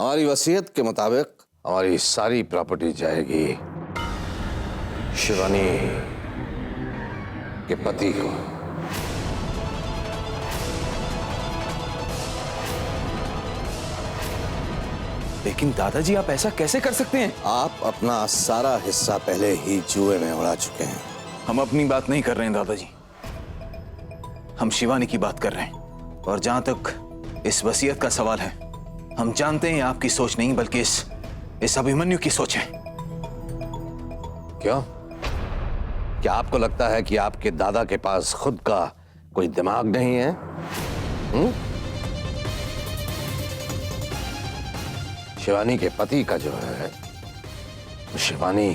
हमारी वसीयत के मुताबिक हमारी सारी प्रॉपर्टी जाएगी शिवानी के पति को। लेकिन दादाजी आप ऐसा कैसे कर सकते हैं? आप अपना सारा हिस्सा पहले ही जुए में उड़ा चुके हैं। हम अपनी बात नहीं कर रहे हैं दादाजी, हम शिवानी की बात कर रहे हैं। और जहां तक इस वसीयत का सवाल है, हम जानते हैं आपकी सोच नहीं बल्कि इस अभिमन्यु की सोच है। क्यों? क्या आपको लगता है कि आपके दादा के पास खुद का कोई दिमाग नहीं है? शिवानी के पति का जो है वो शिवानी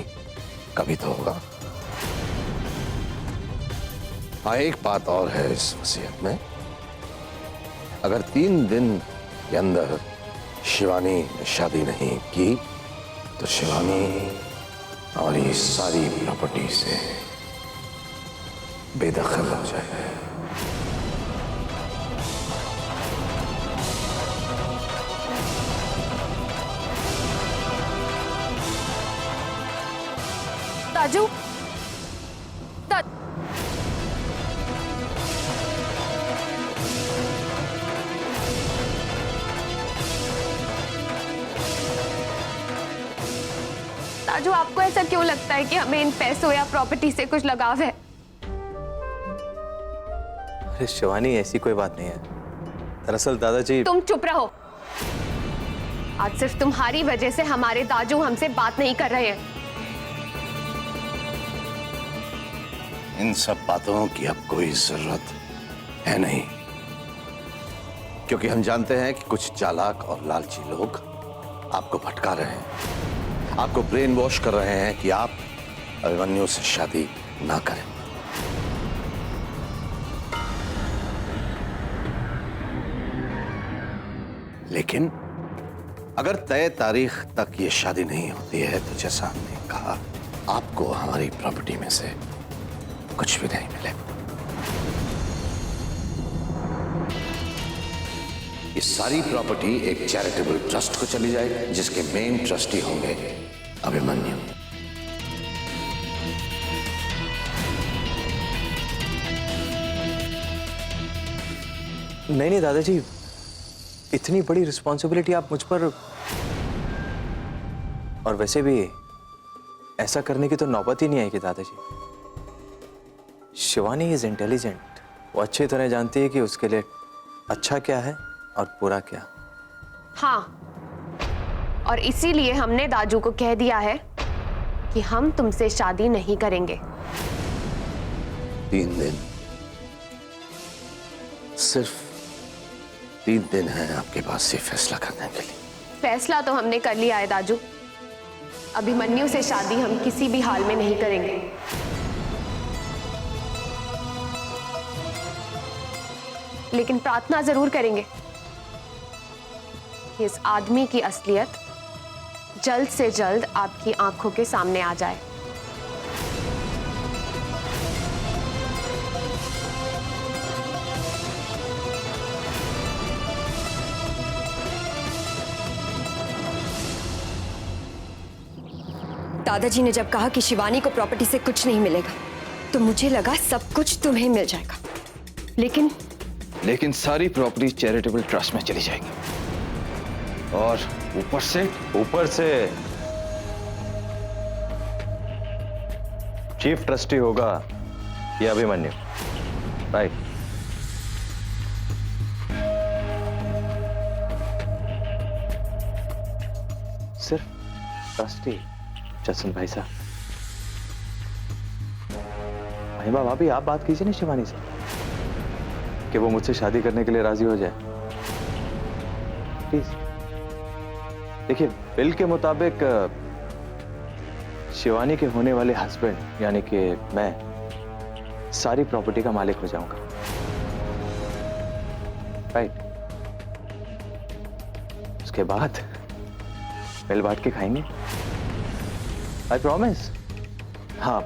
कभी तो होगा। हाँ, एक बात और है इस वसीयत में, अगर 3 दिन के अंदर शिवानी ने शादी नहीं की तो शिवानी हमारी सारी प्रॉपर्टी से बेदखल हो जाए। ताजू, ताजू, आपको ऐसा क्यों लगता है कि हमें इन पैसों या प्रॉपर्टी से कुछ लगाव है? अरे शिवानी, ऐसी कोई बात नहीं है। दरअसल दादाजी। तुम चुप रहो। आज सिर्फ तुम्हारी वजह से हमारे दाजू हमसे बात नहीं कर रहे हैं। इन सब बातों की अब कोई जरूरत है नहीं, क्योंकि हम जानते हैं कि कुछ चालाक और लालची लोग आपको भटका रहे हैं, आपको ब्रेन वॉश कर रहे हैं कि आप अभिमन्यु से शादी ना करें। लेकिन अगर तय तारीख तक ये शादी नहीं होती है तो जैसा हमने कहा, आपको हमारी प्रॉपर्टी में से कुछ भी नहीं मिले। ये सारी प्रॉपर्टी एक चैरिटेबल ट्रस्ट को चली जाएगी, जिसके मेन ट्रस्टी होंगे अभिमन्यु। नहीं दादाजी, इतनी बड़ी रिस्पॉन्सिबिलिटी आप मुझ पर, और वैसे भी ऐसा करने की तो नौबत ही नहीं आएगी दादाजी। शिवानी इज इंटेलिजेंट, वो अच्छी तरह जानती है कि उसके लिए अच्छा क्या है और बुरा क्या। हाँ, और इसीलिए हमने दाजू को कह दिया है कि हम तुमसे शादी नहीं करेंगे। 3 दिन, सिर्फ 3 दिन है आपके पास ये फैसला करने के लिए। फैसला तो हमने कर लिया है दाजू, अभिमन्यु से शादी हम किसी भी हाल में नहीं करेंगे। लेकिन प्रार्थना जरूर करेंगे कि इस आदमी की असलियत जल्द से जल्द आपकी आंखों के सामने आ जाए। दादाजी ने जब कहा कि शिवानी को प्रॉपर्टी से कुछ नहीं मिलेगा तो मुझे लगा सब कुछ तुम्हें मिल जाएगा, लेकिन सारी प्रॉपर्टी चैरिटेबल ट्रस्ट में चली जाएगी, और ऊपर से चीफ ट्रस्टी होगा ये अभिमन्यु, राइट? सिर्फ ट्रस्टी? जसन भाई साहब, महिमा भाभी, आप बात कीजिए ना शिवानी से कि वो मुझसे शादी करने के लिए राजी हो जाए, प्लीज। देखिए, बिल के मुताबिक शिवानी के होने वाले हस्बैंड यानी कि मैं सारी प्रॉपर्टी का मालिक हो जाऊंगा, राइट? उसके बाद मिल बांट के खाएंगे, आई प्रॉमिस। हाँ,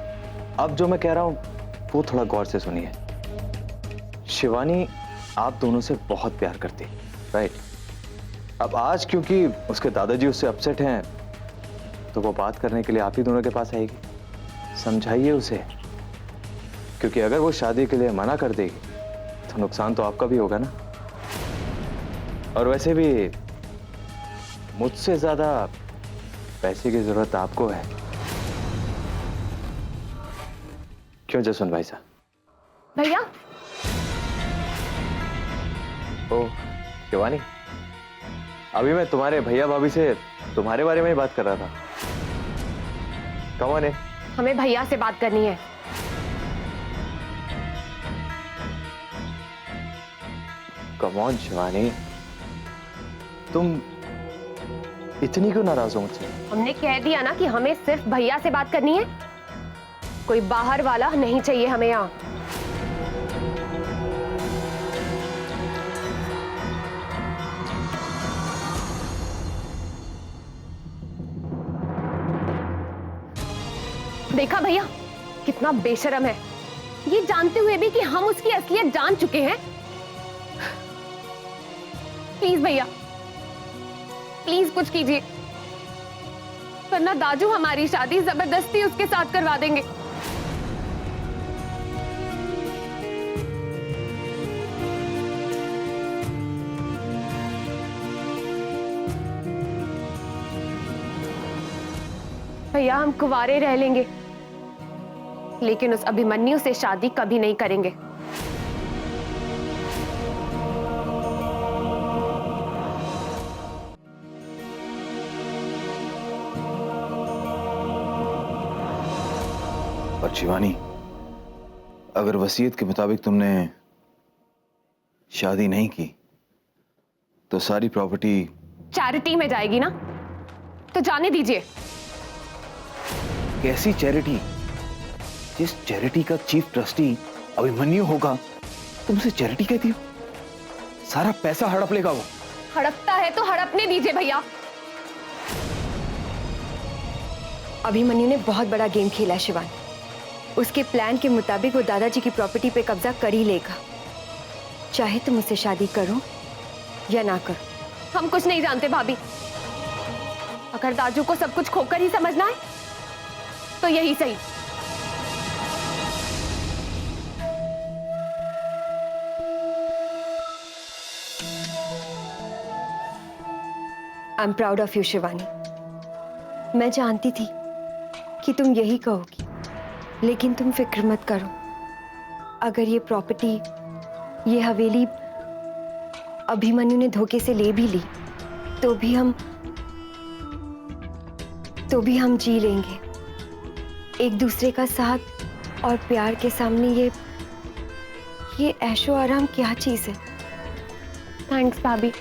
अब जो मैं कह रहा हूं वो थोड़ा गौर से सुनिए। शिवानी आप दोनों से बहुत प्यार करती, राइट? अब आज क्योंकि उसके दादाजी उससे अपसेट हैं, तो वो बात करने के लिए आप ही दोनों के पास आएगी। समझाइए उसे, क्योंकि अगर वो शादी के लिए मना कर देगी तो नुकसान तो आपका भी होगा ना। और वैसे भी मुझसे ज्यादा पैसे की जरूरत आपको है। क्यों जसवंत भाई साहब? भैया ओ शिवानी, अभी मैं तुम्हारे भैया भाभी से तुम्हारे बारे में ही बात कर रहा था। कौन है? हमें भैया से बात करनी है। कम ऑन शिवानी, तुम इतनी क्यों नाराज हो मुझसे? हमने कह दिया ना कि हमें सिर्फ भैया से बात करनी है, कोई बाहर वाला नहीं चाहिए हमें यहाँ। देखा भैया कितना बेशरम है, ये जानते हुए भी कि हम उसकी असलियत जान चुके हैं। प्लीज भैया, प्लीज कुछ कीजिए, वरना दाजू हमारी शादी जबरदस्ती उसके साथ करवा देंगे। भैया हम कुंवारे रह लेंगे, लेकिन उस अभिमन्यु से शादी कभी नहीं करेंगे। पर शिवानी, अगर वसीयत के मुताबिक तुमने शादी नहीं की तो सारी प्रॉपर्टी चैरिटी में जाएगी ना, तो जाने दीजिए। कैसी चैरिटी? जिस चैरिटी का चीफ ट्रस्टी अभिमन्यु होगा, तुम उसे चैरिटी कहती हो? सारा पैसा हड़प लेगा वो। हड़पता है तो हड़पने दीजिए भैया। अभिमन्यु ने बहुत बड़ा गेम खेला है शिवानी। उसके प्लान के मुताबिक वो दादाजी की प्रॉपर्टी पे कब्जा कर ही लेगा, चाहे तुम उससे शादी करो या ना करो। हम कुछ नहीं जानते भाभी, अगर दाजू को सब कुछ खोकर ही समझना है तो यही सही। I am proud of you Shivani. मैं जानती थी कि तुम यही कहोगी, लेकिन तुम फिक्र मत करो। अगर ये प्रॉपर्टी, ये हवेली अभिमन्यु ने धोखे से ले भी ली तो भी हम जी लेंगे। एक दूसरे का साथ और प्यार के सामने ये ऐशो आराम क्या चीज है। थैंक्स भाभी।